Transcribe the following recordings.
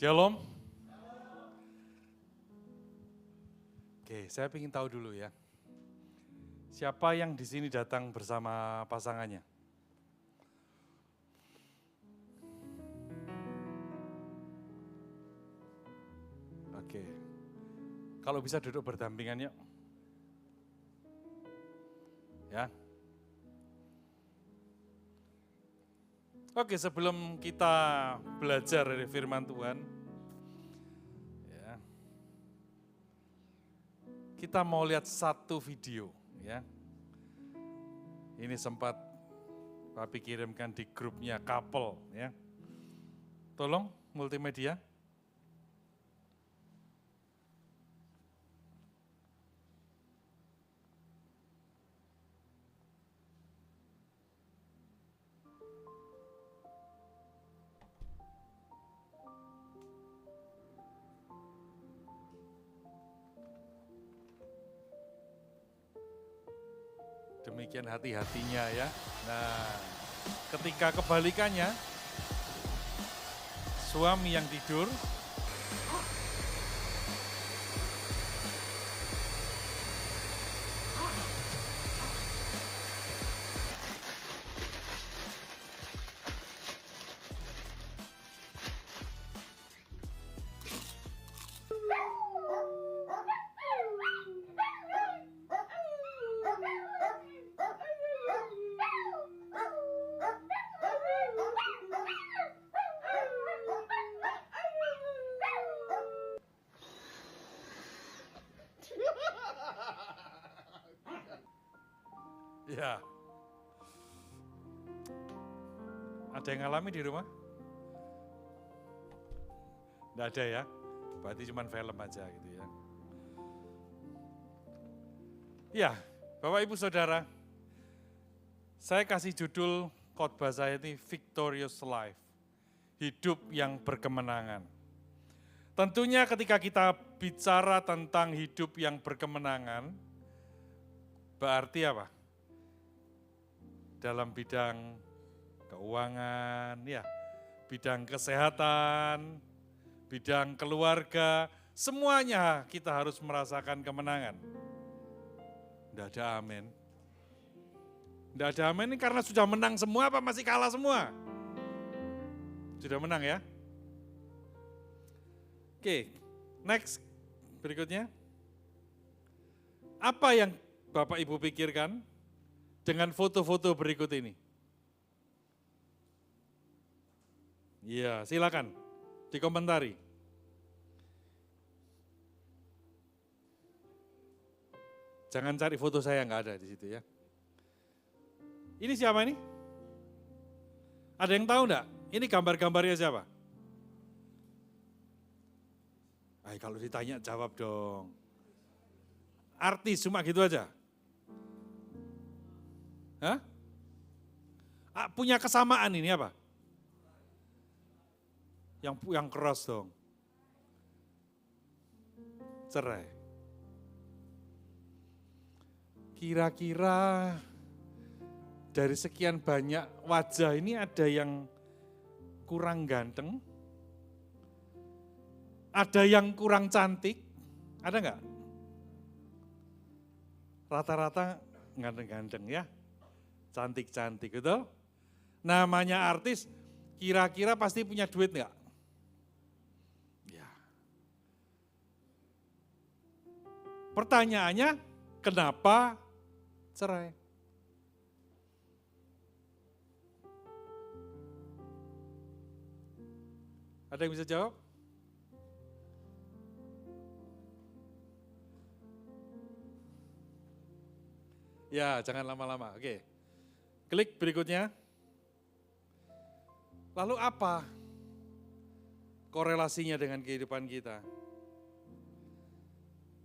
Shalom. Oke, saya ingin tahu dulu ya. Siapa yang di sini datang bersama pasangannya? Oke. Kalau bisa duduk berdampingan yuk. Ya. Oke, sebelum kita belajar dari firman Tuhan, ya, kita mau lihat satu video. Ya. Ini sempat Papi kirimkan di grupnya couple. Ya. Tolong multimedia. Demikian hati-hatinya ya. Nah, ketika kebalikannya, suami yang tidur, ya. Ada yang ngalami di rumah? Enggak ada ya? Berarti cuma film aja gitu ya. Ya, Bapak Ibu Saudara, saya kasih judul khotbah saya ini Victorious Life, hidup yang berkemenangan. Tentunya ketika kita bicara tentang hidup yang berkemenangan, berarti apa? Dalam bidang keuangan, ya, bidang kesehatan, bidang keluarga, semuanya kita harus merasakan kemenangan. Tidak ada amin. Tidak ada amin ini karena sudah menang semua apa masih kalah semua? Sudah menang ya? Oke, next, berikutnya. Apa yang Bapak Ibu pikirkan dengan foto-foto berikut ini? Iya, silakan dikomentari. Jangan cari foto saya, nggak ada di situ ya. Ini siapa ini? Ada yang tahu enggak? Ini gambar-gambarnya siapa? Kalau ditanya jawab dong. Artis cuma gitu aja? Hah? Punya kesamaan ini apa? Yang keras dong. Cerai. Kira-kira dari sekian banyak wajah ini ada yang kurang ganteng? Ada yang kurang cantik? Ada enggak? Rata-rata ganteng-ganteng ya. Cantik-cantik, betul? Namanya artis, kira-kira pasti punya duit enggak? Ya. Pertanyaannya, kenapa cerai? Ada yang bisa jawab? Ya, jangan lama-lama. Oke. Klik berikutnya. Lalu apa korelasinya dengan kehidupan kita?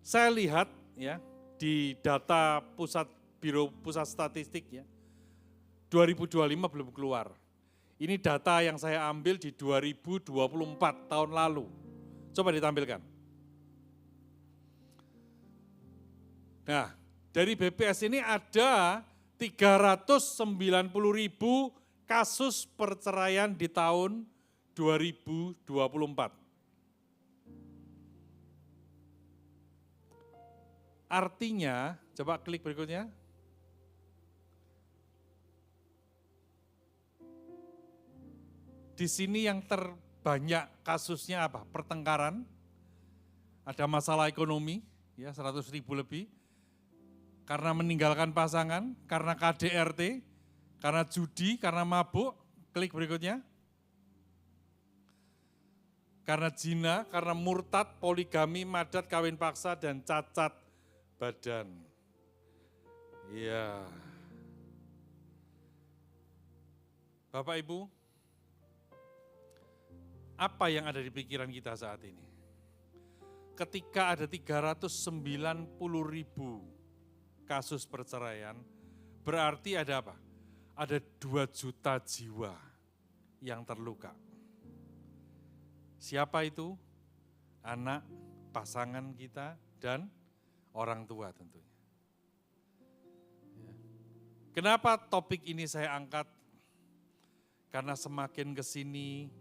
Saya lihat ya di data Biro Pusat Statistik ya, 2025 belum keluar. Ini data yang saya ambil di 2024 tahun lalu. Coba ditampilkan. Nah, dari BPS ini ada 390.000 kasus perceraian di tahun 2024. Artinya, coba klik berikutnya. Di sini yang terbanyak kasusnya apa? Pertengkaran, ada masalah ekonomi, ya 100.000 lebih, karena meninggalkan pasangan, karena KDRT, karena judi, karena mabuk, klik berikutnya. Karena zina, karena murtad, poligami, madat, kawin paksa, dan cacat badan. Iya. Bapak Ibu, apa yang ada di pikiran kita saat ini? Ketika ada 390.000 kasus perceraian, berarti ada apa? Ada 2 juta jiwa yang terluka. Siapa itu? Anak, pasangan kita, dan orang tua tentunya. Kenapa topik ini saya angkat? Karena semakin ke sini,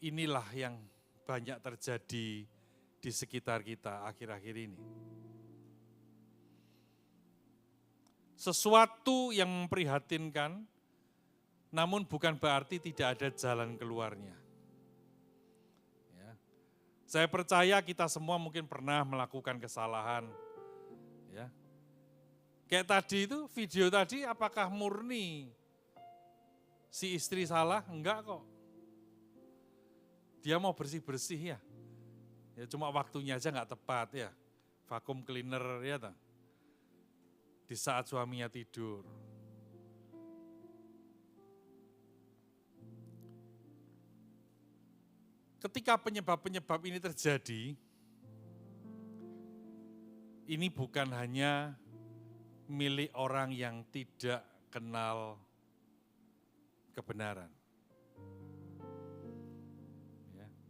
inilah yang banyak terjadi di sekitar kita akhir-akhir ini. Sesuatu yang memprihatinkan, namun bukan berarti tidak ada jalan keluarnya. Ya. Saya percaya kita semua mungkin pernah melakukan kesalahan. Ya. Kayak tadi itu, video tadi apakah murni si istri salah? Enggak kok. Dia mau bersih-bersih ya. Ya cuma waktunya aja enggak tepat ya. Vacuum cleaner ya toh. Di saat suaminya tidur. Ketika penyebab-penyebab ini terjadi, ini bukan hanya milik orang yang tidak kenal kebenaran.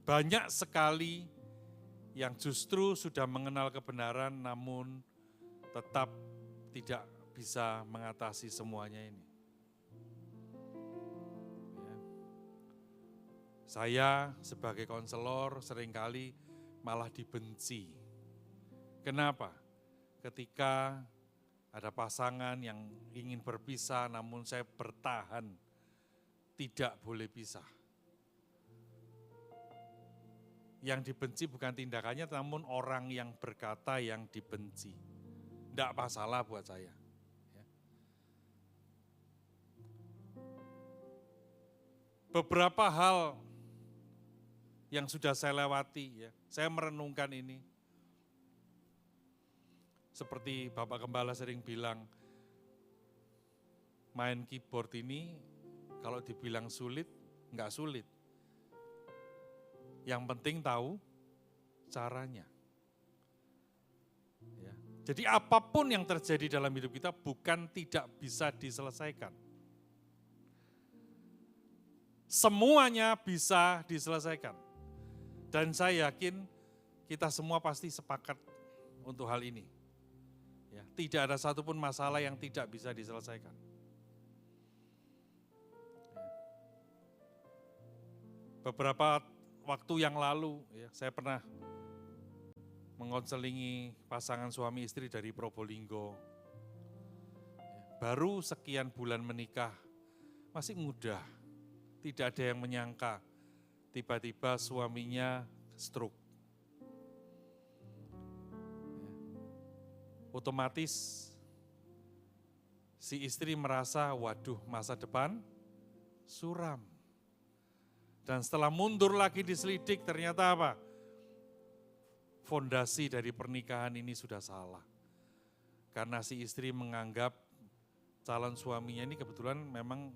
Banyak sekali yang justru sudah mengenal kebenaran namun tetap tidak bisa mengatasi semuanya ini. Saya sebagai konselor seringkali malah dibenci. Kenapa? Ketika ada pasangan yang ingin berpisah namun saya bertahan tidak boleh pisah. Yang dibenci bukan tindakannya namun orang yang berkata yang dibenci. Tidak masalah buat saya. Beberapa hal yang sudah saya lewati, ya, saya merenungkan ini. Seperti Bapak Gembala sering bilang, main keyboard ini kalau dibilang sulit, enggak sulit. Yang penting tahu caranya. Ya. Jadi apapun yang terjadi dalam hidup kita bukan tidak bisa diselesaikan. Semuanya bisa diselesaikan. Dan saya yakin kita semua pasti sepakat untuk hal ini. Ya, tidak ada satupun masalah yang tidak bisa diselesaikan. Beberapa waktu yang lalu, ya, saya pernah mengonselingi pasangan suami istri dari Probolinggo. Baru sekian bulan menikah, masih muda, tidak ada yang menyangka tiba-tiba suaminya stroke. Otomatis si istri merasa, waduh masa depan suram. Dan setelah mundur lagi diselidik ternyata apa? Fondasi dari pernikahan ini sudah salah. Karena si istri menganggap calon suaminya ini kebetulan memang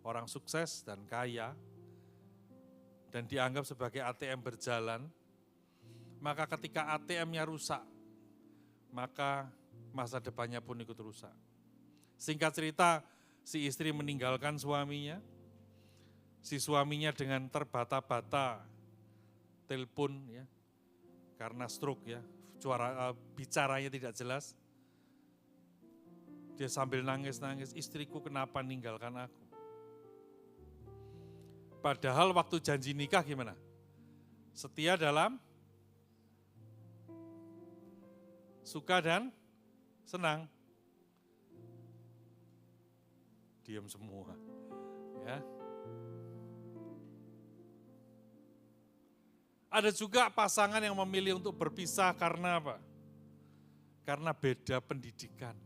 orang sukses dan kaya. Dan dianggap sebagai ATM berjalan. Maka ketika ATM-nya rusak, maka masa depannya pun ikut rusak. Singkat cerita, si istri meninggalkan suaminya. Si suaminya dengan terbata-bata telepon ya, karena stroke ya, bicaranya tidak jelas. Dia sambil nangis-nangis, istriku kenapa ninggalkan aku? Padahal waktu janji nikah gimana? Setia dalam Suka dan senang. Diam semua. Ya. Ada juga pasangan yang memilih untuk berpisah karena apa? Karena beda pendidikan.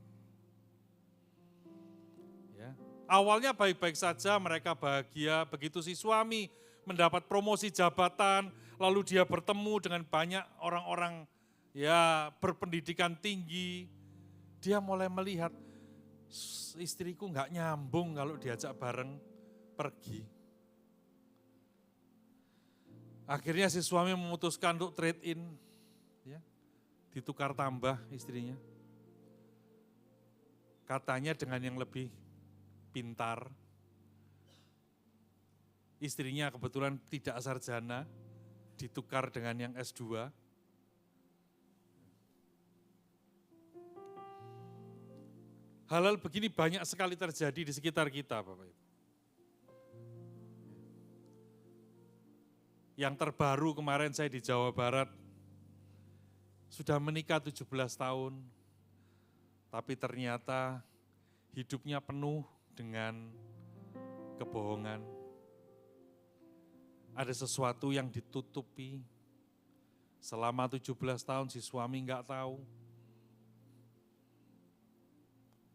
Ya. Awalnya baik-baik saja, mereka bahagia, begitu si suami mendapat promosi jabatan, lalu dia bertemu dengan banyak orang-orang ya berpendidikan tinggi, dia mulai melihat istriku nggak nyambung kalau diajak bareng pergi. Akhirnya si suami memutuskan untuk trade in, ya, ditukar tambah istrinya. Katanya dengan yang lebih pintar. Istrinya kebetulan tidak sarjana, ditukar dengan yang S2. Hal-hal begini banyak sekali terjadi di sekitar kita, Bapak Ibu. Yang terbaru kemarin saya di Jawa Barat, sudah menikah 17 tahun, tapi ternyata hidupnya penuh dengan kebohongan. Ada sesuatu yang ditutupi, selama 17 tahun si suami enggak tahu.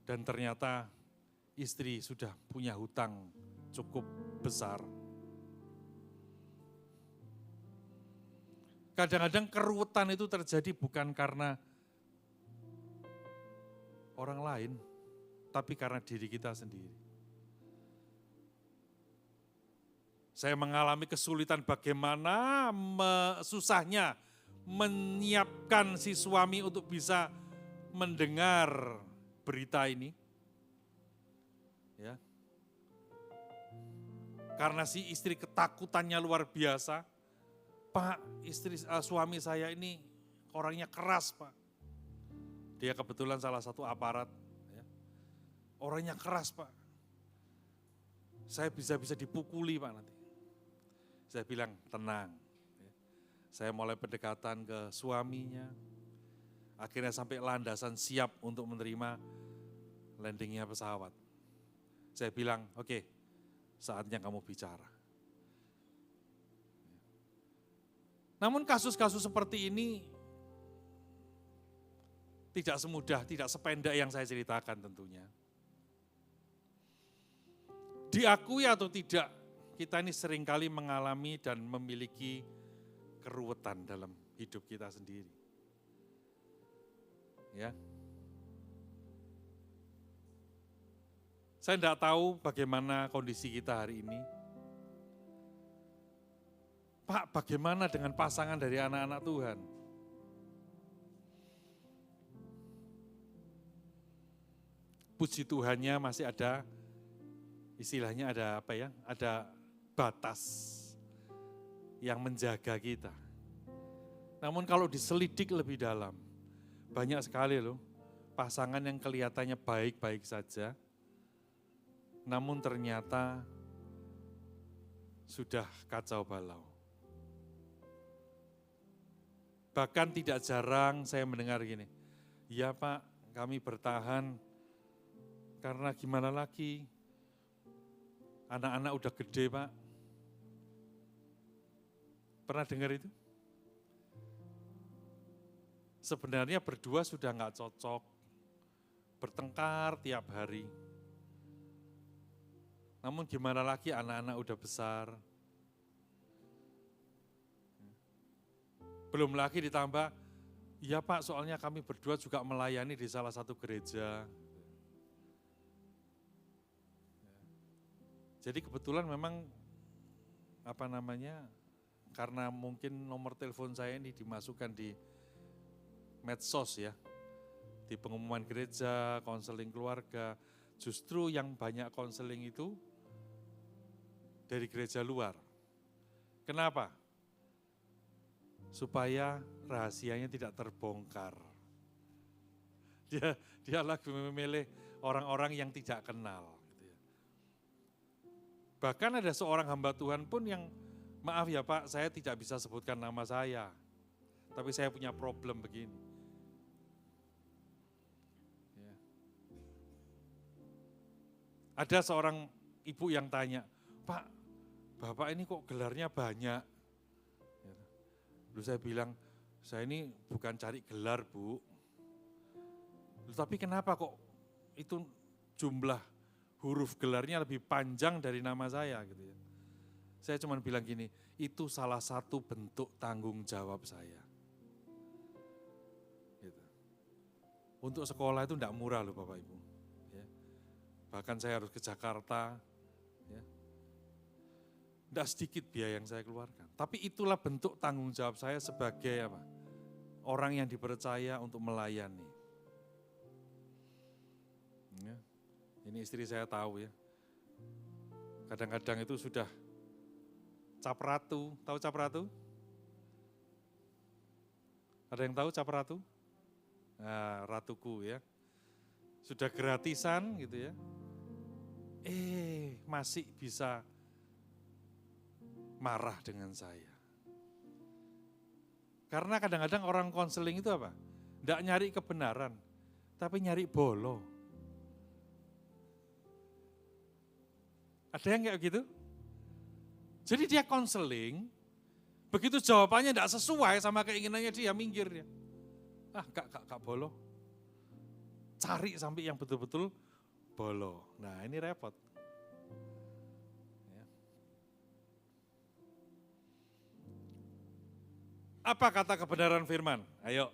Dan ternyata istri sudah punya hutang cukup besar. Kadang-kadang keruwetan itu terjadi bukan karena orang lain, tapi karena diri kita sendiri. Saya mengalami kesulitan bagaimana susahnya menyiapkan si suami untuk bisa mendengar berita ini. Ya. Karena si istri ketakutannya luar biasa. Pak, suami saya ini orangnya keras, Pak. Dia kebetulan salah satu aparat. Ya. Orangnya keras, Pak. Saya bisa dipukuli, Pak, nanti. Saya bilang, tenang. Ya. Saya mulai pendekatan ke suaminya. Akhirnya sampai landasan siap untuk menerima landingnya pesawat. Saya bilang, oke, saatnya kamu bicara. Namun kasus-kasus seperti ini tidak semudah, tidak sependek yang saya ceritakan tentunya. Diakui atau tidak, kita ini seringkali mengalami dan memiliki keruwetan dalam hidup kita sendiri. Ya. Saya tidak tahu bagaimana kondisi kita hari ini. Pak, bagaimana dengan pasangan dari anak-anak Tuhan? Puji Tuhannya masih ada, istilahnya ada apa ya, ada batas yang menjaga kita. Namun kalau diselidik lebih dalam, banyak sekali loh pasangan yang kelihatannya baik-baik saja, namun ternyata sudah kacau balau. Bahkan tidak jarang saya mendengar gini, ya Pak, kami bertahan karena gimana lagi, anak-anak udah gede Pak. Pernah dengar itu? Sebenarnya berdua sudah nggak cocok, bertengkar tiap hari. Namun gimana lagi anak-anak udah besar. Belum lagi ditambah, iya Pak soalnya kami berdua juga melayani di salah satu gereja. Jadi kebetulan memang karena mungkin nomor telepon saya ini dimasukkan di medsos ya, di pengumuman gereja, konseling keluarga, justru yang banyak konseling itu dari gereja luar. Kenapa? Supaya rahasianya tidak terbongkar. Dia lagi memilih orang-orang yang tidak kenal. Gitu ya. Bahkan ada seorang hamba Tuhan pun yang, maaf ya Pak, saya tidak bisa sebutkan nama saya, tapi saya punya problem begini. Ada seorang ibu yang tanya, Pak, Bapak ini kok gelarnya banyak? Lalu saya bilang, saya ini bukan cari gelar, Bu. Tapi kenapa kok itu jumlah huruf gelarnya lebih panjang dari nama saya gitu ya. Saya cuma bilang gini, itu salah satu bentuk tanggung jawab saya. Gitu. Untuk sekolah itu enggak murah loh Bapak Ibu. Ya. Bahkan saya harus ke Jakarta, ya. Enggak sedikit biaya yang saya keluarkan. Tapi itulah bentuk tanggung jawab saya sebagai apa? Orang yang dipercaya untuk melayani. Ya. Ini istri saya tahu ya. Kadang-kadang itu sudah cap ratu, tahu cap ratu? Ada yang tahu cap ratu? Nah, ratuku ya. Sudah gratisan gitu ya. Masih bisa marah dengan saya. Karena kadang-kadang orang konseling itu apa? Enggak nyari kebenaran, tapi nyari bolo. Ada yang kayak gitu? Jadi dia konseling, begitu jawabannya enggak sesuai sama keinginannya dia, minggir dia. Kak bolo. Cari sampai yang betul-betul bolo. Nah ini repot. Ya. Apa kata kebenaran firman? Ayo,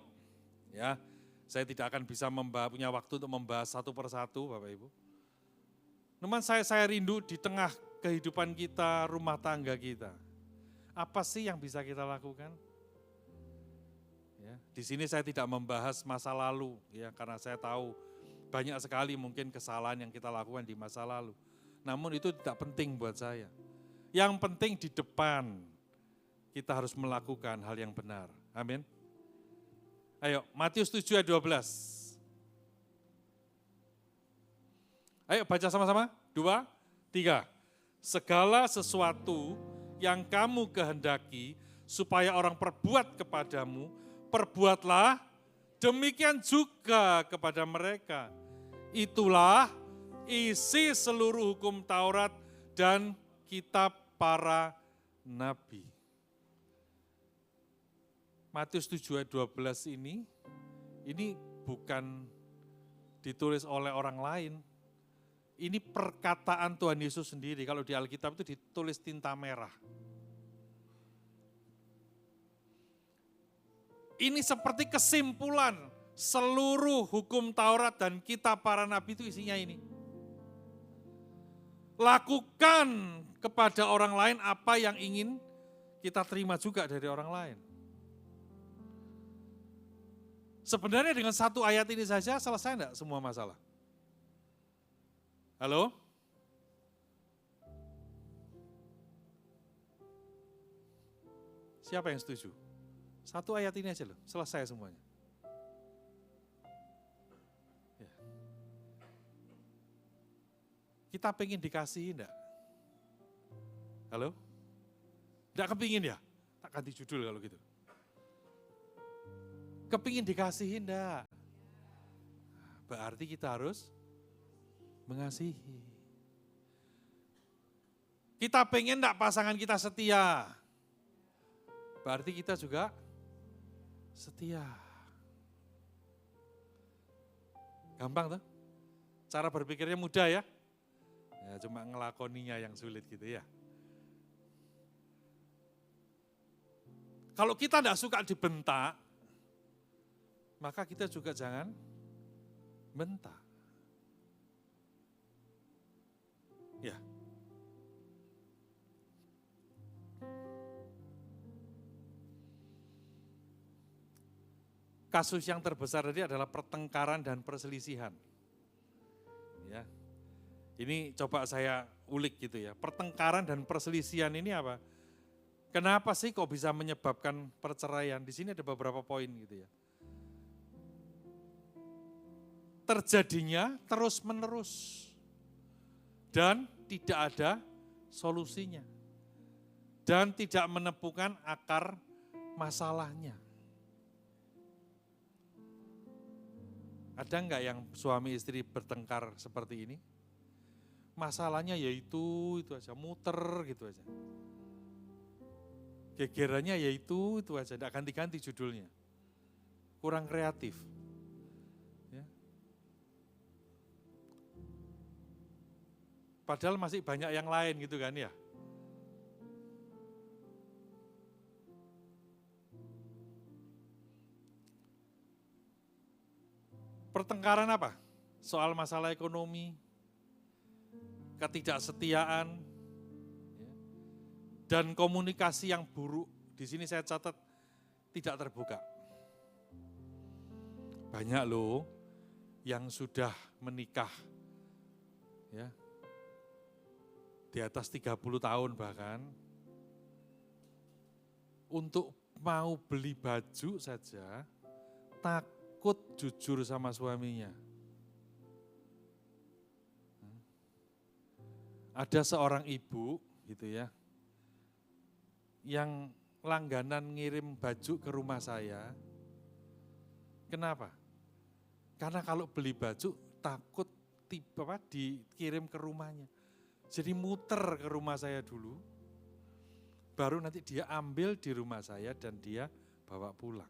ya, saya tidak akan bisa punya waktu untuk membahas satu persatu Bapak Ibu. Namun saya rindu di tengah kehidupan kita, rumah tangga kita. Apa sih yang bisa kita lakukan? Ya, di sini saya tidak membahas masa lalu, ya, karena saya tahu banyak sekali mungkin kesalahan yang kita lakukan di masa lalu. Namun itu tidak penting buat saya. Yang penting di depan kita harus melakukan hal yang benar. Amin. Ayo, Matius 7 ayat 12. Ayo baca sama-sama, 2, 3. Segala sesuatu yang kamu kehendaki supaya orang perbuat kepadamu, perbuatlah demikian juga kepada mereka. Itulah isi seluruh hukum Taurat dan kitab para nabi. Matius 7 ayat 12 ini bukan ditulis oleh orang lain. Ini perkataan Tuhan Yesus sendiri. Kalau di Alkitab itu ditulis tinta merah. Ini seperti kesimpulan seluruh hukum Taurat dan kitab para nabi itu isinya ini. Lakukan kepada orang lain apa yang ingin kita terima juga dari orang lain. Sebenarnya dengan satu ayat ini saja selesai enggak semua masalah? Halo? Siapa yang setuju? Satu ayat ini aja loh, selesai semuanya. Ya. Kita pengen dikasihi enggak? Halo? Enggak kepingin ya? Tak ganti judul kalau gitu. Kepingin dikasihi enggak? Berarti kita harus mengasihi. Kita pengen enggak pasangan kita setia? Berarti kita juga setia. Gampang tuh? Cara berpikirnya mudah ya? Ya cuma ngelakoninya yang sulit gitu ya. Kalau kita enggak suka dibentak, maka kita juga jangan bentak. Ya. Kasus yang terbesar tadi adalah pertengkaran dan perselisihan. Ya. Ini coba saya ulik gitu ya. Pertengkaran dan perselisihan ini apa? Kenapa sih kok bisa menyebabkan perceraian? Di sini ada beberapa poin gitu ya. Terjadinya terus-menerus. Dan tidak ada solusinya. Dan tidak menemukan akar masalahnya. Ada enggak yang suami istri bertengkar seperti ini? masalahnya yaitu itu aja, muter gitu aja. Gegerannya yaitu itu aja, tidak ganti-ganti judulnya. Kurang kreatif. Ya. Padahal masih banyak yang lain gitu kan ya. Pertengkaran apa? Soal masalah ekonomi, ketidaksetiaan, dan komunikasi yang buruk. Di sini saya catat tidak terbuka. Banyak loh yang sudah menikah, ya, di atas 30 tahun bahkan, untuk mau beli baju saja takut jujur sama suaminya. Ada seorang ibu gitu ya, yang langganan ngirim baju ke rumah saya. Kenapa? Karena kalau beli baju takut dikirim ke rumahnya. Jadi muter ke rumah saya dulu, baru nanti dia ambil di rumah saya dan dia bawa pulang.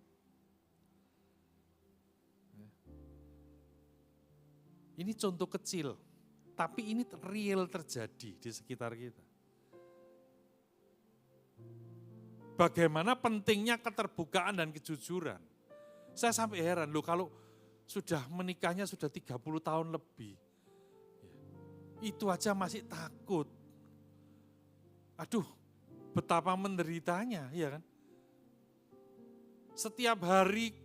Ini contoh kecil, tapi ini real terjadi di sekitar kita. Bagaimana pentingnya keterbukaan dan kejujuran. Saya sampai heran loh kalau sudah menikahnya sudah 30 tahun lebih. Itu aja masih takut. Aduh, betapa menderitanya, ya kan? Setiap hari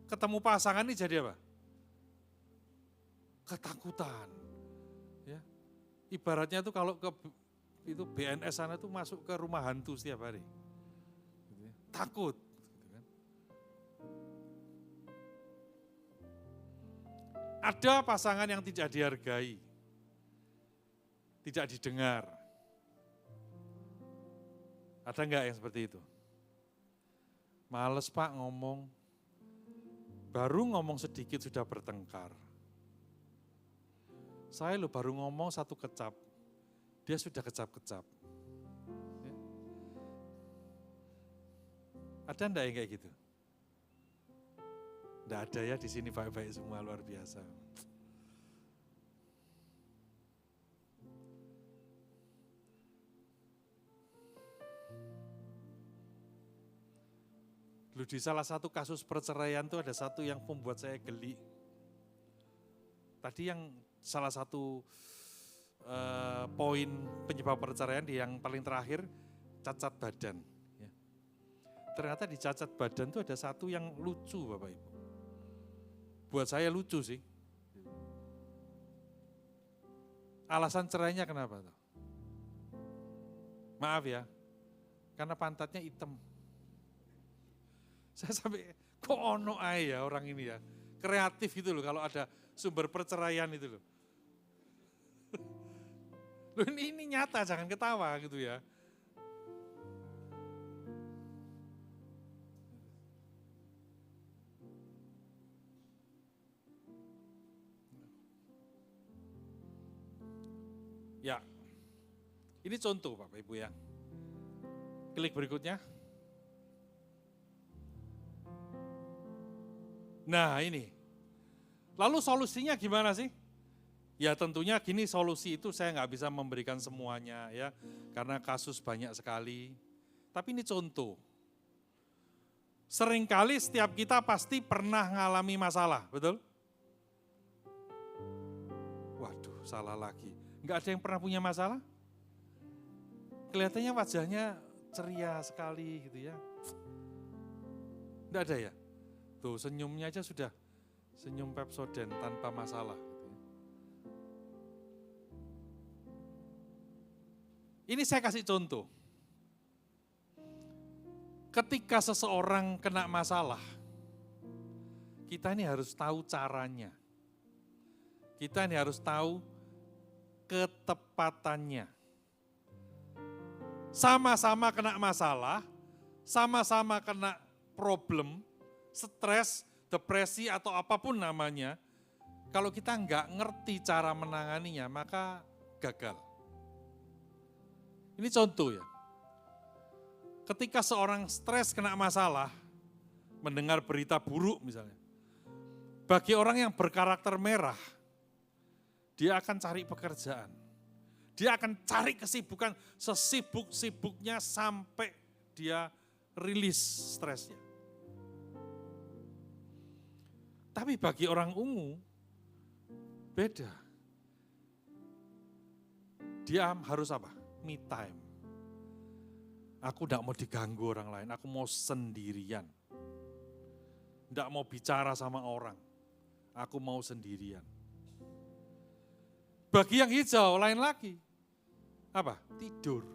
ketemu pasangan ini jadi apa? Ketakutan. Ya. Ibaratnya itu kalau ke itu BNS sana itu masuk ke rumah hantu setiap hari. Takut. Ada pasangan yang tidak dihargai, tidak didengar. Ada enggak yang seperti itu? Males Pak ngomong, baru ngomong sedikit sudah bertengkar. Saya loh baru ngomong satu kecap, dia sudah kecap-kecap. Ada enggak yang kayak gitu? Enggak ada ya, di sini baik-baik semua, luar biasa. Dulu di salah satu kasus perceraian itu ada satu yang membuat saya geli. Tadi yang salah satu poin penyebab perceraian di yang paling terakhir, cacat badan. Ternyata di cacat badan itu ada satu yang lucu Bapak Ibu. Buat saya lucu sih. Alasan cerainya kenapa? Maaf ya, karena pantatnya hitam. Saya sampai, kok ono ae ya orang ini ya. Kreatif gitu loh kalau ada sumber perceraian itu loh. Loh ini nyata, jangan ketawa gitu ya. Ya, ini contoh Bapak Ibu ya. Klik berikutnya. Nah ini, lalu solusinya gimana sih? Ya tentunya gini, solusi itu saya nggak bisa memberikan semuanya ya, karena kasus banyak sekali. Tapi ini contoh. Seringkali setiap kita pasti pernah ngalami masalah, betul? Waduh, salah lagi. Enggak ada yang pernah punya masalah? Kelihatannya wajahnya ceria sekali gitu ya. Enggak ada ya? Tuh senyumnya aja sudah senyum Pepsodent tanpa masalah. Ini saya kasih contoh. Ketika seseorang kena masalah, kita ini harus tahu caranya. Kita ini harus tahu ketepatannya. Sama-sama kena masalah, sama-sama kena problem, stres, depresi atau apapun namanya, kalau kita nggak ngerti cara menanganinya, maka gagal. Ini contoh ya. Ketika seorang stres kena masalah, mendengar berita buruk misalnya. Bagi orang yang berkarakter merah, dia akan cari pekerjaan. Dia akan cari kesibukan sesibuk-sibuknya sampai dia rilis stresnya. Tapi bagi orang ungu, beda. Dia harus apa? Me time. Aku tidak mau diganggu orang lain, aku mau sendirian. Tidak mau bicara sama orang, aku mau sendirian. Bagi yang hijau, lain lagi. Apa? Tidur.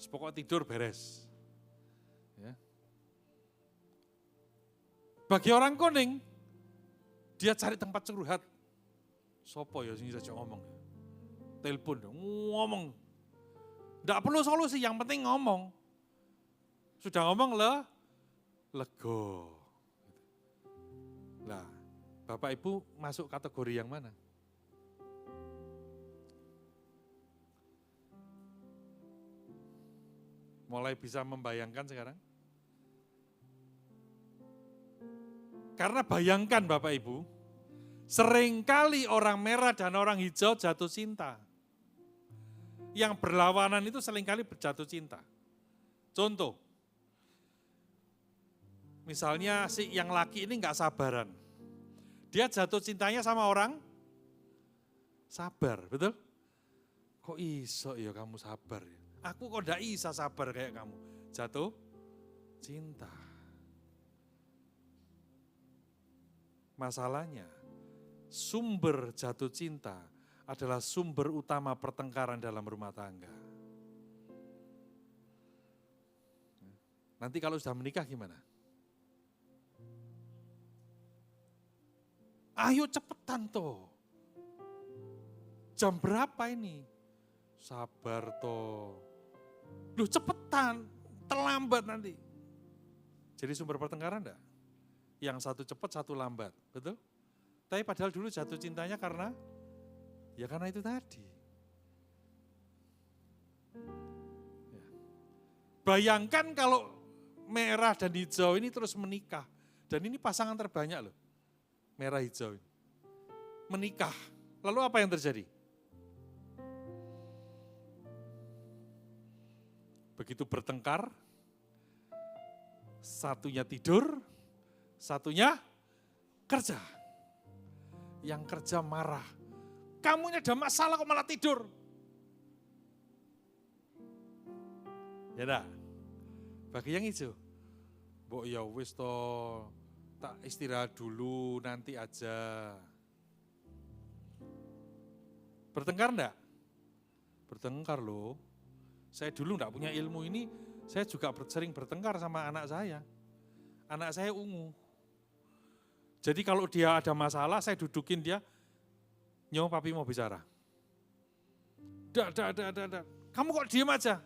Pokoknya tidur beres. Ya. Bagi orang kuning, dia cari tempat curhat. Sopo ya sini saja ngomong. Telepon, ngomong. Tidak perlu solusi, yang penting ngomong. Sudah ngomong lego. Nah, Bapak Ibu masuk kategori yang mana? Mulai bisa membayangkan sekarang? Karena bayangkan Bapak Ibu, seringkali orang merah dan orang hijau jatuh cinta. Yang berlawanan itu seringkali berjatuh cinta. Contoh, misalnya si yang laki ini enggak sabaran. Dia jatuh cintanya sama orang sabar, betul? Kok iso ya kamu sabar ya? Aku kok enggak bisa sabar kayak kamu. Jatuh cinta. Masalahnya, sumber jatuh cinta adalah sumber utama pertengkaran dalam rumah tangga. Nanti kalau sudah menikah gimana? Ayo cepetan toh. Jam berapa ini? Sabar toh. Loh cepetan, terlambat nanti. Jadi sumber pertengkaran enggak? Yang satu cepat, satu lambat, betul? Tapi padahal dulu jatuh cintanya karena itu tadi. Ya. Bayangkan kalau merah dan hijau ini terus menikah. Dan ini pasangan terbanyak loh, merah hijau ini. Menikah, lalu apa yang terjadi? Begitu bertengkar, satunya tidur, satunya kerja. Yang kerja marah. Kamu ini ada masalah kok malah tidur. Ya dah. Bagi yang hijau. Mbok ya wis toh, tak istirahat dulu nanti aja. Bertengkar enggak? Bertengkar loh. Saya dulu enggak punya ilmu ini, saya juga sering bertengkar sama anak saya. Anak saya ungu. Jadi kalau dia ada masalah, saya dudukin dia, Nyo, papi mau bicara. Dak. Kamu kok diem aja?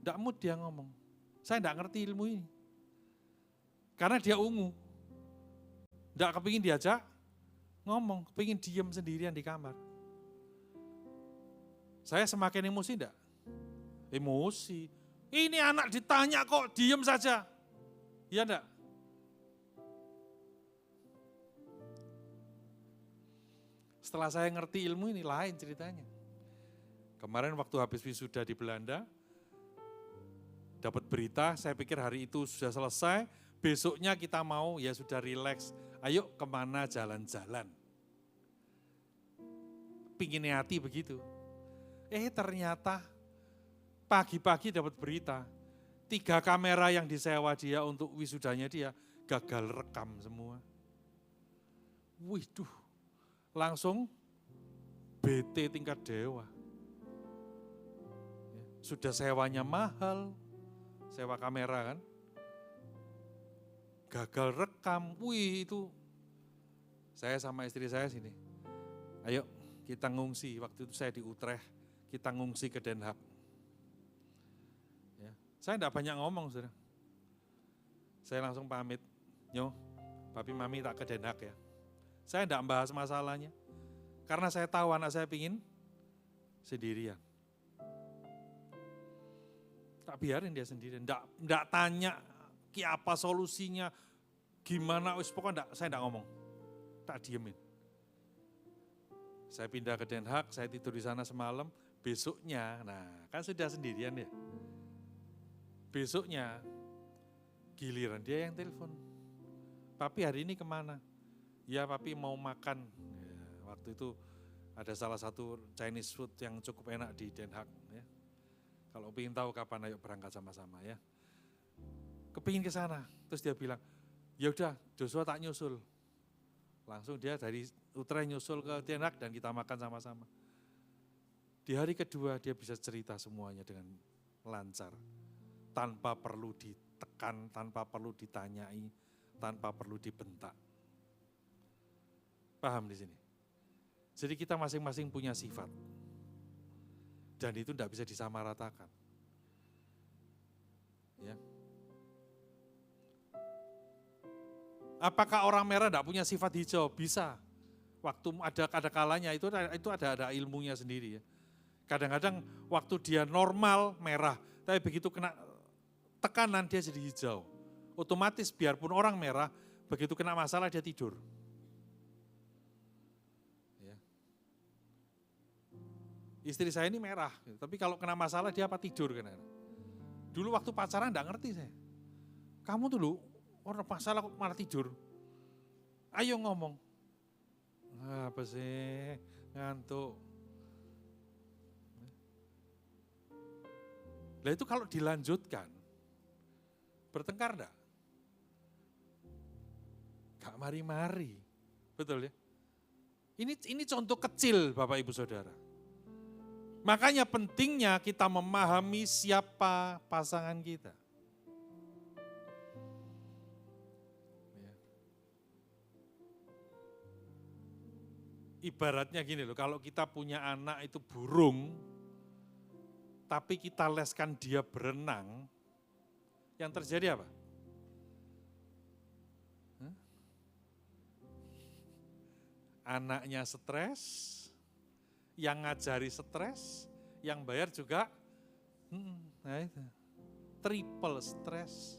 Ndak mood dia ngomong. Saya ndak ngerti ilmu ini. Karena dia ungu. Ndak kepingin diajak ngomong, kepingin diem sendirian di kamar. Saya semakin emosi ndak? Emosi. Ini anak ditanya kok diem saja. Iya ndak? Setelah saya ngerti ilmu ini lain ceritanya. Kemarin waktu habis wisuda di Belanda, dapat berita, saya pikir hari itu sudah selesai, besoknya kita mau ya sudah rileks, ayo kemana jalan-jalan. Pingin hati begitu. Ternyata pagi-pagi dapat berita, 3 kamera yang disewa dia untuk wisudanya dia gagal rekam semua. Waduh, langsung BT tingkat dewa. Sudah sewanya mahal, sewa kamera kan. Gagal rekam, itu. Saya sama istri saya sini, ayo kita ngungsi, waktu itu saya di Utrecht, kita ngungsi ke Den Haag. Ya, saya enggak banyak ngomong, saudara. Saya langsung pamit, Nyo, papi mami tak ke Den Haag ya. Saya tidak membahas masalahnya. Karena saya tahu anak saya pingin sendirian. Tak biarin dia sendirian. Tidak tanya apa solusinya, gimana, pokoknya saya tidak ngomong. Tak diemin. Saya pindah ke Den Haag, saya tidur di sana semalam. Besoknya, nah kan sudah sendirian ya. Besoknya, giliran dia yang telepon. Papi hari ini kemana? Ya papi mau makan. Ya, waktu itu ada salah satu Chinese food yang cukup enak di Den Haag. Ya. Kalau ingin tahu kapan, ayo berangkat sama-sama ya. Kepingin ke sana, terus dia bilang, ya udah Joshua tak nyusul. Langsung dia dari Utrecht nyusul ke Den Haag dan kita makan sama-sama. Di hari kedua dia bisa cerita semuanya dengan lancar. Tanpa perlu ditekan, tanpa perlu ditanyai, tanpa perlu dibentak. Paham di sini? Jadi kita masing-masing punya sifat. Dan itu tidak bisa disamaratakan. Ya. Apakah orang merah tidak punya sifat hijau? Bisa. Waktu ada kalanya itu ada ilmunya sendiri ya. Kadang-kadang waktu dia normal merah, tapi begitu kena tekanan dia jadi hijau. Otomatis biarpun orang merah, begitu kena masalah dia tidur. Ya. Istri saya ini merah, tapi kalau kena masalah dia apa tidur kan? Dulu waktu pacaran enggak ngerti saya. Kamu dulu orang masalah kok malah tidur. Ayo ngomong. Apa sih? Ngantuk. Nah itu kalau dilanjutkan, bertengkar enggak? Gak mari-mari, betul ya? Ini contoh kecil Bapak Ibu Saudara. Makanya pentingnya kita memahami siapa pasangan kita. Ya. Ibaratnya gini loh, kalau kita punya anak itu burung, tapi kita leskan dia berenang, yang terjadi apa? Anaknya stres, yang ngajari stres, yang bayar juga nah itu, triple stres.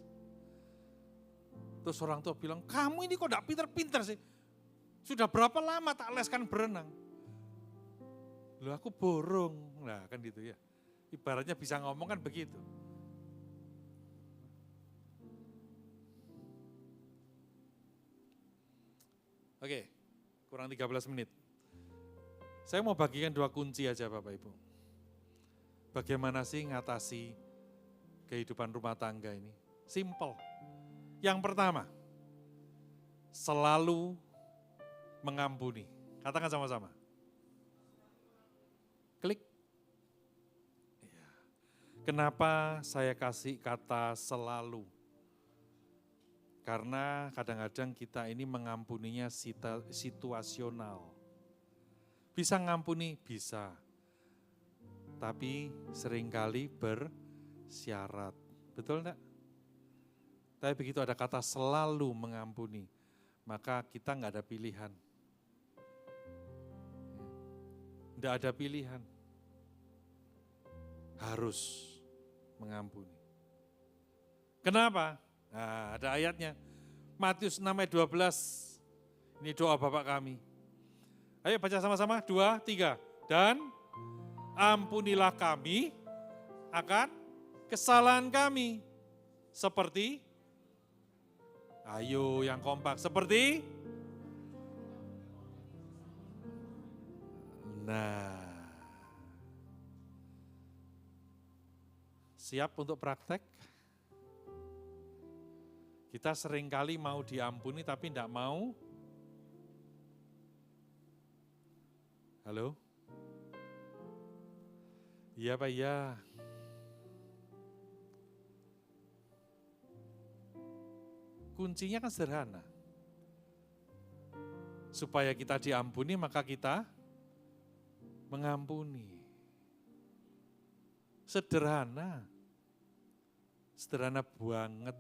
Terus orang tua bilang, kamu ini kok gak pinter-pinter sih? Sudah berapa lama tak leskan berenang? Loh aku borong, nah kan gitu ya. Ibaratnya bisa ngomong kan begitu. Oke, kurang 13 menit. Saya mau bagikan 2 kunci aja Bapak Ibu. Bagaimana sih ngatasi kehidupan rumah tangga ini? Simple. Yang pertama, selalu mengampuni. Katakan sama-sama. Klik. Ya. Kenapa saya kasih kata selalu? Karena kadang-kadang kita ini mengampuninya situasional. Bisa ngampuni? Bisa. Tapi seringkali bersyarat. Betul enggak? Tapi begitu ada kata selalu mengampuni, maka kita enggak ada pilihan. Enggak ada pilihan. Harus mengampuni. Kenapa? Nah, ada ayatnya. Matius 6 ayat 12. Ini doa Bapak kami. Ayo baca sama-sama, 2, 3. Dan ampunilah kami akan kesalahan kami. Seperti, ayo yang kompak, seperti. Nah, siap untuk praktek? Kita seringkali mau diampuni tapi tidak mau. Halo? Iya Pak, iya. Kuncinya kan sederhana. Supaya kita diampuni maka kita mengampuni. Sederhana. Sederhana banget.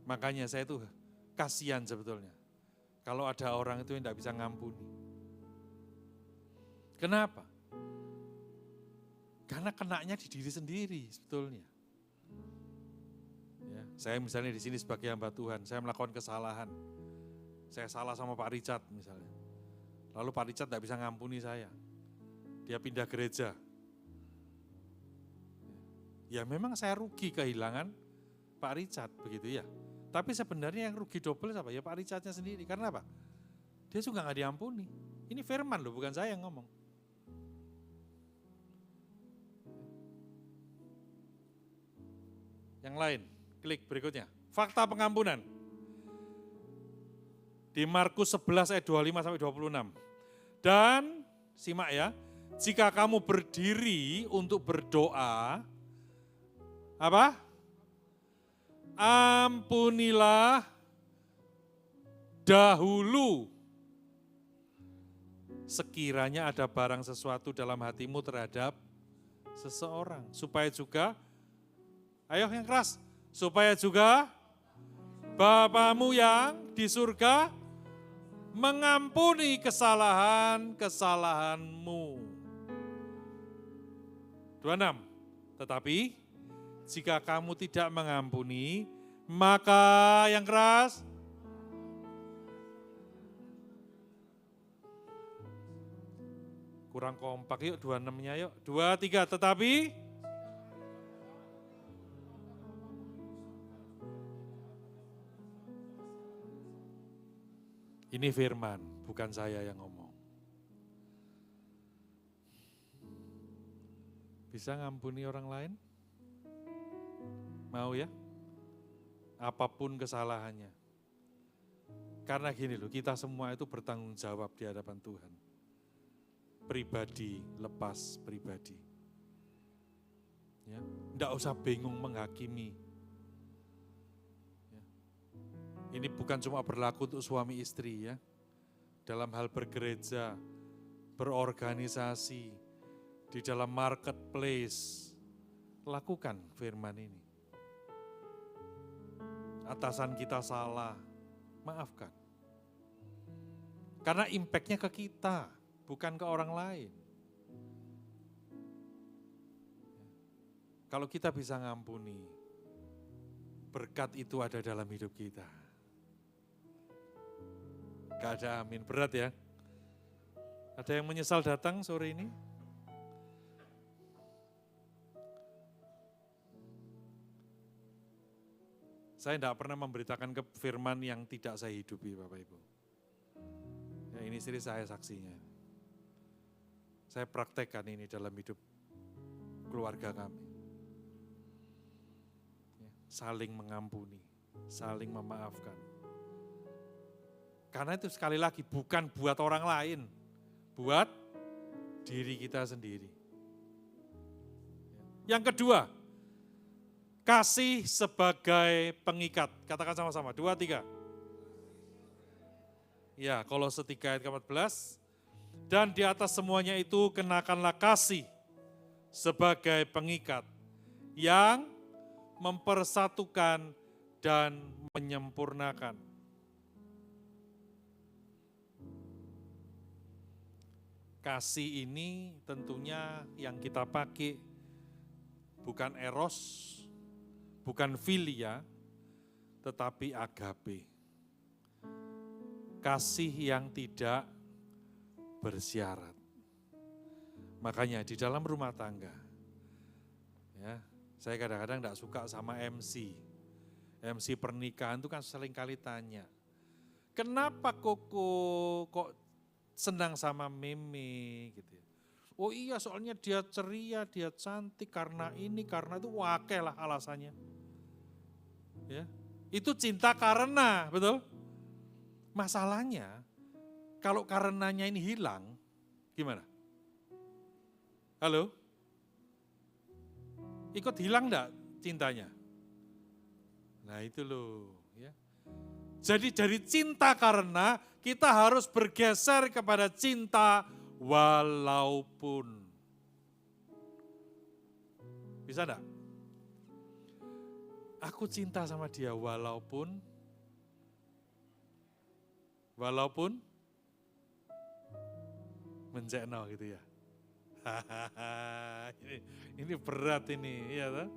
Makanya saya itu kasihan sebetulnya. Kalau ada orang itu yang tidak bisa ngampuni. Kenapa? Karena kenanya di diri sendiri sebetulnya. Ya, saya misalnya di sini sebagai hamba Tuhan, saya melakukan kesalahan. Saya salah sama Pak Richard misalnya. Lalu Pak Richard tidak bisa ngampuni saya. Dia pindah gereja. Ya memang saya rugi kehilangan Pak Richard begitu ya. Tapi sebenarnya yang rugi double siapa? Ya Pak Richardnya sendiri. Karena apa? Dia juga nggak diampuni. Ini firman loh, bukan saya yang ngomong. Yang lain, klik berikutnya. Fakta pengampunan. Di Markus 11 ayat 25 sampai 26. Dan simak ya, jika kamu berdiri untuk berdoa, apa? Ampunilah dahulu sekiranya ada barang sesuatu dalam hatimu terhadap seseorang. Supaya juga, ayo yang keras, supaya juga Bapamu yang di surga mengampuni kesalahan-kesalahanmu. 26. Tetapi jika kamu tidak mengampuni, maka yang keras, kurang kompak yuk 26-nya yuk. 2, 3, tetapi ini firman, bukan saya yang ngomong. Bisa ngampuni orang lain? Mau ya? Apapun kesalahannya. Karena gini loh, kita semua itu bertanggung jawab di hadapan Tuhan. Pribadi, lepas pribadi. Ya, enggak usah bingung menghakimi. Ya. Ini bukan cuma berlaku untuk suami istri ya. Dalam hal bergereja, berorganisasi, di dalam marketplace, lakukan firman ini. Atasan kita salah, maafkan. Karena impact-nya ke kita, bukan ke orang lain. Kalau kita bisa ngampuni, berkat itu ada dalam hidup kita. Gak ada amin, berat ya. Ada yang menyesal datang sore ini? Saya tidak pernah memberitakan ke firman yang tidak saya hidupi Bapak Ibu. Ya, ini istri saya saksinya. Saya praktekkan ini dalam hidup keluarga kami. Ya, saling mengampuni, saling memaafkan. Karena itu sekali lagi bukan buat orang lain, buat diri kita sendiri. Yang kedua, kasih sebagai pengikat. Katakan sama-sama, 2, 3. Ya, Kolose 3 ayat 14. Dan di atas semuanya itu kenakanlah kasih sebagai pengikat yang mempersatukan dan menyempurnakan. Kasih ini tentunya yang kita pakai bukan eros, bukan filia, tetapi agape. Kasih yang tidak bersyarat. Makanya di dalam rumah tangga, ya, saya kadang-kadang tidak suka sama MC. MC pernikahan itu kan seringkali tanya, kenapa kok senang sama Meme gitu ya. Oh iya soalnya dia ceria, dia cantik, karena ini, karena itu, wakil lah alasannya. Ya, itu cinta karena, betul? Masalahnya, kalau karenanya ini hilang, gimana? Halo? Ikut hilang enggak cintanya? Nah itu loh. Ya. Jadi dari cinta karena, kita harus bergeser kepada cinta walaupun. Bisa enggak? Aku cinta sama dia walaupun mencekno gitu ya. ini berat ini, ya toh?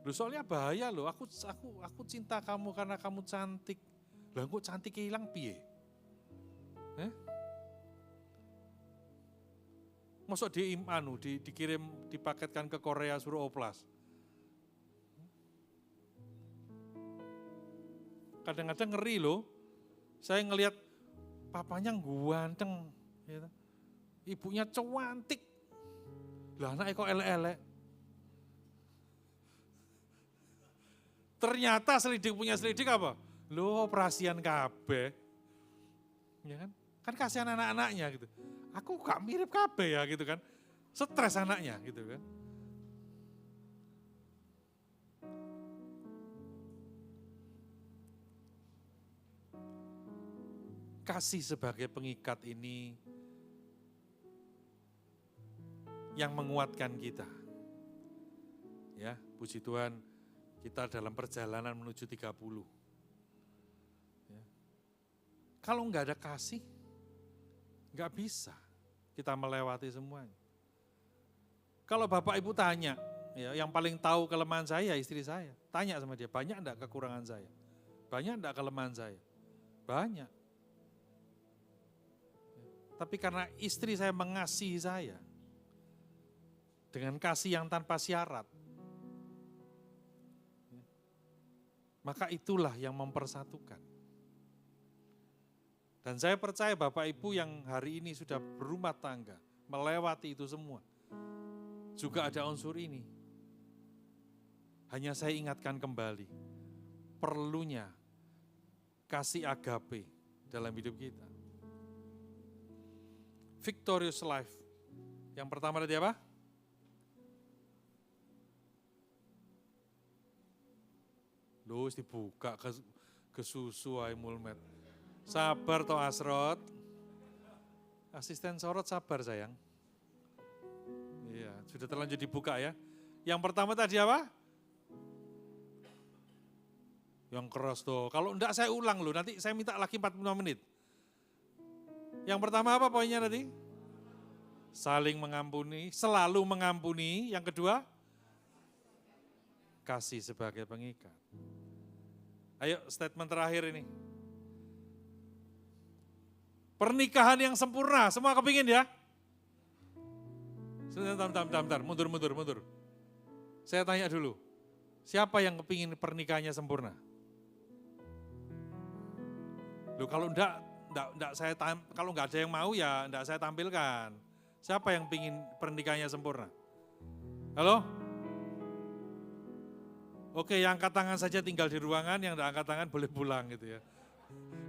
Loh, soalnya bahaya loh, aku cinta kamu karena kamu cantik. Lah kok cantik hilang piye? Masuk dikirim, dipaketkan ke Korea suruh oplas. Kadang-kadang ngeri loh, saya ngelihat papanya ganteng, gitu. Ibunya cantik, lah anaknya kok elek-elek. Ternyata punya selidik apa? Loh, operasian kabeh. Ya kan? Kan kasihan anak-anaknya gitu. Aku gak mirip kabeh ya gitu kan. Stres anaknya gitu kan. Kasih sebagai pengikat ini yang menguatkan kita. Ya, puji Tuhan, kita dalam perjalanan menuju 30. Ya. Kalau enggak ada kasih, enggak bisa kita melewati semuanya. Kalau Bapak Ibu tanya, ya, yang paling tahu kelemahan saya istri saya. Tanya sama dia, banyak enggak kekurangan saya? Banyak enggak kelemahan saya? Banyak. Tapi karena istri saya mengasihi saya, dengan kasih yang tanpa syarat, maka itulah yang mempersatukan. Dan saya percaya Bapak Ibu yang hari ini sudah berumah tangga, melewati itu semua, juga ada unsur ini. Hanya saya ingatkan kembali, perlunya kasih agape dalam hidup kita. Victorious life. Yang pertama tadi apa? Loh, dibuka ke susu ay mulmet. Sabar toh Asrot. Asisten sorot sabar sayang. Iya, sudah terlanjur dibuka ya. Yang pertama tadi apa? Yang keras tuh. Kalau enggak saya ulang loh, nanti saya minta lagi 45 menit. Yang pertama apa poinnya tadi? Saling mengampuni, selalu mengampuni. Yang kedua, kasih sebagai pengikat. Ayo statement terakhir ini. Pernikahan yang sempurna, semua kepingin ya? Bentar, mundur. Saya tanya dulu, siapa yang kepingin pernikahannya sempurna? Loh kalau kalau enggak ada yang mau ya enggak saya tampilkan. Siapa yang pingin pernikahannya sempurna? Halo? Oke, yang angkat tangan saja tinggal di ruangan, yang enggak angkat tangan boleh pulang gitu ya.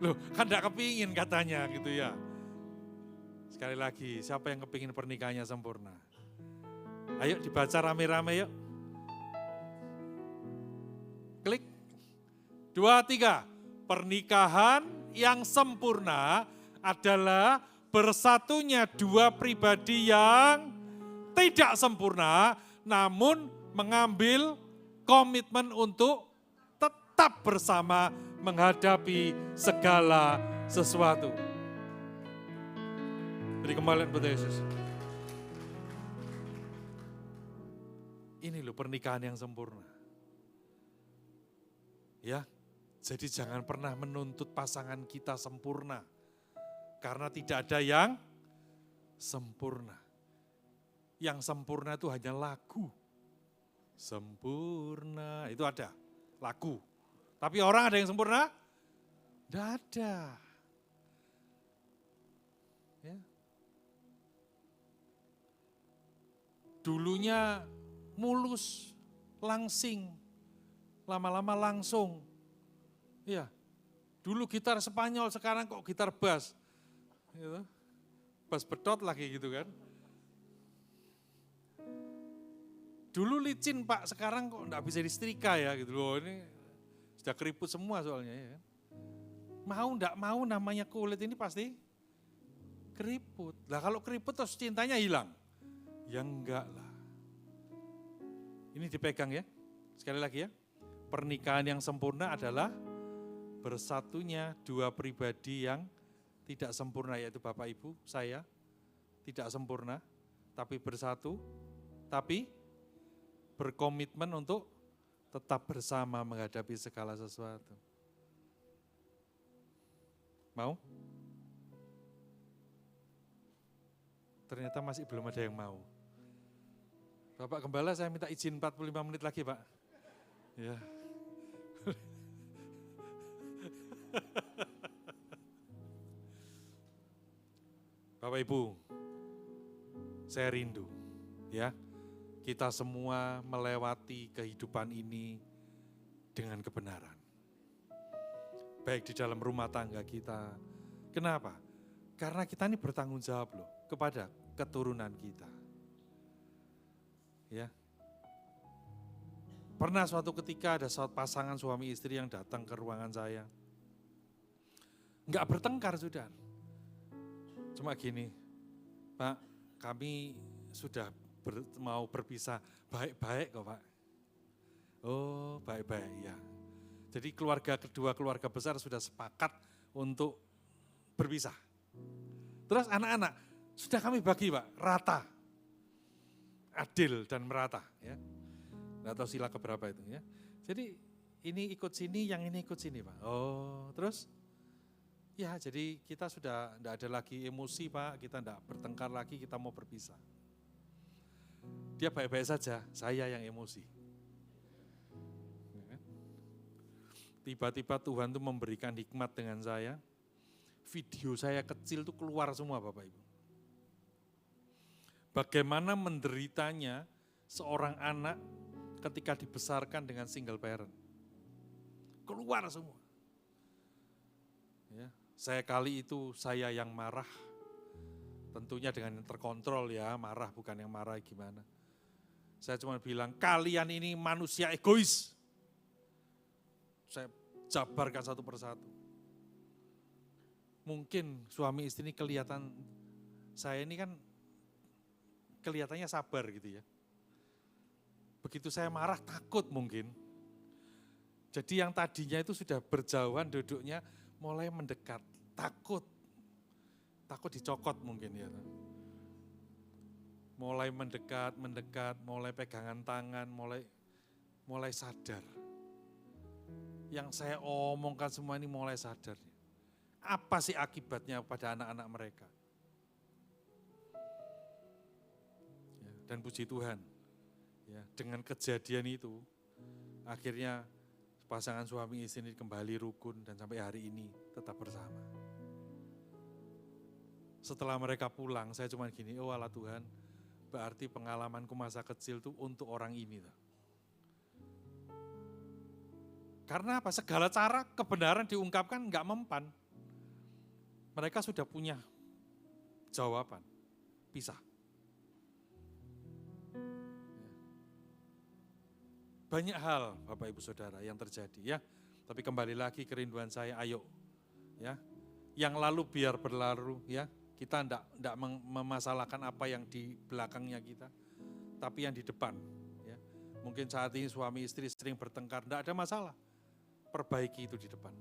Loh, kan enggak kepingin katanya gitu ya. Sekali lagi, siapa yang kepingin pernikahannya sempurna? Ayo dibaca rame-rame yuk. Klik. 2, 3. Pernikahan yang sempurna adalah bersatunya dua pribadi yang tidak sempurna, namun mengambil komitmen untuk tetap bersama menghadapi segala sesuatu. Beri kembalian buat Yesus. Ini loh pernikahan yang sempurna. Ya, jadi jangan pernah menuntut pasangan kita sempurna. Karena tidak ada yang sempurna. Yang sempurna itu hanya lagu. Sempurna, itu ada, lagu. Tapi orang ada yang sempurna? Tidak ada. Ya. Dulunya mulus, langsing, lama-lama langsung. Ya, dulu gitar Spanyol, sekarang kok gitar bass. Gitu. Bass bedot lagi gitu kan. Dulu licin Pak, sekarang kok enggak bisa disetrika ya gitu loh. Ini sudah keriput semua soalnya ya. Mau enggak mau namanya kulit ini pasti keriput. Lah kalau keriput terus cintanya hilang. Ya enggak lah. Ini dipegang ya. Sekali lagi ya. Pernikahan yang sempurna adalah bersatunya dua pribadi yang tidak sempurna, yaitu Bapak Ibu, saya, tidak sempurna, tapi bersatu, tapi berkomitmen untuk tetap bersama menghadapi segala sesuatu. Mau? Ternyata masih belum ada yang mau. Bapak Gembala, saya minta izin 45 menit lagi, Pak. Ya. Bapak Ibu, saya rindu ya, kita semua melewati kehidupan ini dengan kebenaran. Baik di dalam rumah tangga kita. Kenapa? Karena kita ini bertanggung jawab loh kepada keturunan kita. Ya. Pernah suatu ketika ada pasangan suami istri yang datang ke ruangan saya. Enggak bertengkar sudah. Cuma gini, Pak, kami sudah mau berpisah, baik-baik kok Pak. Oh baik-baik ya. Jadi kedua keluarga besar sudah sepakat untuk berpisah. Terus anak-anak, sudah kami bagi Pak, rata. Adil dan merata ya. Nggak tahu sila keberapa itu ya. Jadi ini ikut sini, yang ini ikut sini Pak. Oh terus? Ya jadi kita sudah tidak ada lagi emosi Pak, kita tidak bertengkar lagi, kita mau berpisah. Dia baik-baik saja, saya yang emosi. Tiba-tiba Tuhan tuh memberikan hikmat dengan saya, video saya kecil tuh keluar semua Bapak Ibu. Bagaimana menderitanya seorang anak ketika dibesarkan dengan single parent. Keluar semua. Ya, saya kali itu saya yang marah, tentunya dengan yang terkontrol ya, marah bukan yang marah gimana. Saya cuma bilang, kalian ini manusia egois. Saya jabarkan satu persatu. Mungkin suami istri ini kelihatan, saya ini kan kelihatannya sabar gitu ya. Begitu saya marah takut mungkin. Jadi yang tadinya itu sudah berjauhan duduknya mulai mendekat, takut dicokot mungkin ya. Mulai mendekat, mulai pegangan tangan, mulai sadar. Yang saya omongkan semua ini mulai sadar. Apa sih akibatnya pada anak-anak mereka? Ya, dan puji Tuhan, ya, dengan kejadian itu, akhirnya pasangan suami istri ini kembali rukun dan sampai hari ini tetap bersama. Setelah mereka pulang, saya cuma gini, oh Allah Tuhan, berarti pengalamanku masa kecil tuh untuk orang ini. Karena apa? Segala cara kebenaran diungkapkan enggak mempan. Mereka sudah punya jawaban, pisah. Banyak hal Bapak Ibu Saudara yang terjadi ya. Tapi kembali lagi kerinduan saya, ayo ya. Yang lalu biar berlalu ya. Kita enggak memasalahkan apa yang di belakangnya kita, tapi yang di depan ya. Mungkin saat ini suami istri sering bertengkar, enggak ada masalah. Perbaiki itu di depan.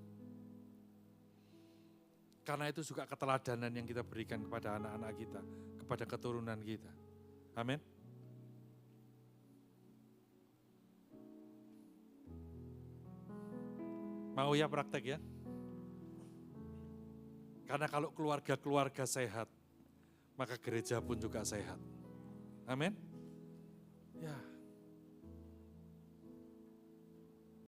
Karena itu juga keteladanan yang kita berikan kepada anak-anak kita, kepada keturunan kita. Amin. Mau ya praktek ya? Karena kalau keluarga-keluarga sehat, maka gereja pun juga sehat. Amin. Ya.